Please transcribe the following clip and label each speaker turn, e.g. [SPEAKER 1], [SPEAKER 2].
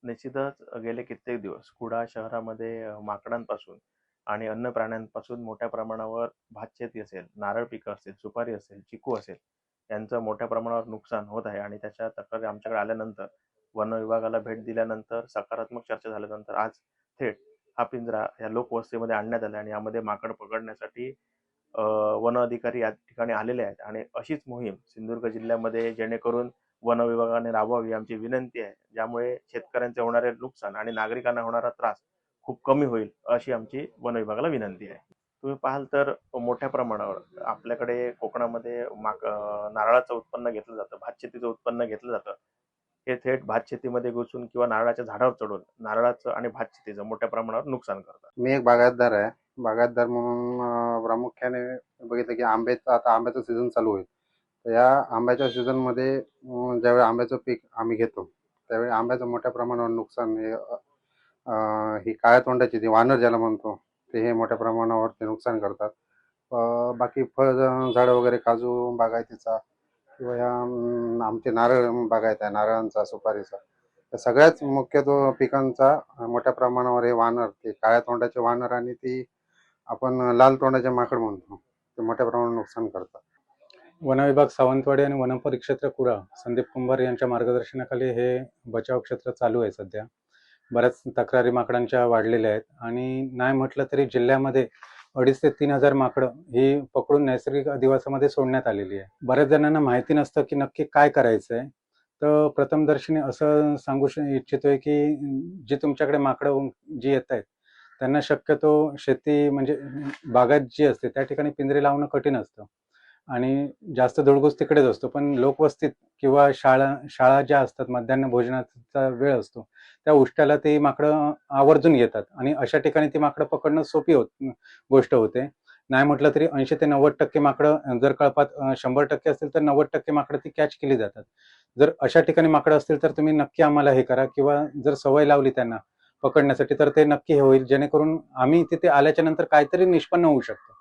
[SPEAKER 1] निश्चितच गेले कित्येक दिवस कुडाळ शहरामध्ये माकडांपासून आणि अन्न प्राण्यांपासून मोठ्या प्रमाणावर भातशेती असेल, नारळ पिकं असतील, सुपारी असेल, चिकू असेल, यांचं मोठ्या प्रमाणावर नुकसान होत आहे आणि त्याच्या तक्रारी आमच्याकडे आल्यानंतर वन विभागाला भेट दिल्यानंतर सकारात्मक चर्चा झाल्यानंतर आज थेट हा पिंजरा या लोकवस्तीमध्ये आणण्यात आला आणि यामध्ये माकड पकडण्यासाठी वन अधिकारी या ठिकाणी आलेले आहेत आणि अशीच मोहीम सिंधुदुर्ग जिल्ह्यामध्ये जेणेकरून वन विभागाने राबवावी आमची विनंती आहे, ज्यामुळे शेतकऱ्यांचे होणारे नुकसान आणि नागरिकांना होणारा त्रास खूप कमी होईल अशी आमची वन विभागाला विनंती आहे. तुम्ही पाहाल तर मोठ्या प्रमाणावर आपल्याकडे कोकणामध्ये नारळाचं उत्पन्न घेतलं जातं, भातशेतीचं उत्पन्न घेतलं जातं. हे थेट भातशेतीमध्ये घुसून किंवा नारळाच्या झाडावर चढून नारळाचं आणि भातशेतीचं मोठ्या प्रमाणावर नुकसान करतात.
[SPEAKER 2] मी एक बागायतदार आहे. बागायतदार म्हणून प्रामुख्याने बघितलं की आता आंब्याचा सीझन चालू होईल. तर या आंब्याच्या सीझनमध्ये ज्यावेळी आंब्याचं पीक आम्ही घेतो त्यावेळी आंब्याचं मोठ्या प्रमाणावर नुकसान हे ही काळ्या तोंडाची जी वानर ज्याला म्हणतो ते हे मोठ्या प्रमाणावर ते नुकसान करतात. बाकी फळ झाडं वगैरे काजू बागायतीचा किंवा या आमचे नारळ बागायत आहे, नारळांचा, सुपारीचा, तर सगळ्याच मुख्यत्वे पिकांचा मोठ्या प्रमाणावर हे वानर, ते काळ्या तोंडाचे वानर आणि ती आपण लाल तोंडाचे माकड म्हणतो, ते मोठ्या प्रमाणावर नुकसान करतात.
[SPEAKER 3] वन विभाग सावंतवाडी आणि वन परिक्षेत्र कुडाळ संदीप कुंभार यांच्या मार्गदर्शनाखाली हे बचाव क्षेत्र चालू आहे. सध्या बऱ्याच तक्रारी माकडांच्या वाढलेल्या आहेत आणि नाही म्हटलं तरी जिल्ह्यामध्ये 2,500 ते 3,000 माकडं ही पकडून नैसर्गिक अधिवासामध्ये सोडण्यात आलेली आहे. बऱ्याच जणांना माहिती नसतं की नक्की काय करायचं आहे. तर प्रथमदर्शनी असं सांगू इच्छितोय की जी तुमच्याकडे माकडं जी येत आहेत त्यांना शक्यतो शेती म्हणजे बागायत जी असते त्या ठिकाणी पिंजरे लावणं कठीण असतं आणि जास्त धुळगूस तिकडेच असतो. पण लोकवस्तीत किंवा शाळा ज्या असतात, मध्यान्ह भोजनाचा वेळ असतो, त्या उष्ट्याला ती माकडं आवर्जून येतात आणि अशा ठिकाणी ती माकडं पकडणं सोपी गोष्ट होते. नाही म्हटलं तरी 80 ते 90% माकडं जर कळपात 100% असतील तर 90% माकडं ती कॅच केली जातात. जर अशा ठिकाणी माकडं असतील तर तुम्ही नक्की आम्हाला हे करा किंवा जर सवय लावली त्यांना पकडण्यासाठी तर ते नक्की हे होईल, जेणेकरून आम्ही तिथे आल्याच्या नंतर काहीतरी निष्पन्न होऊ शकतो.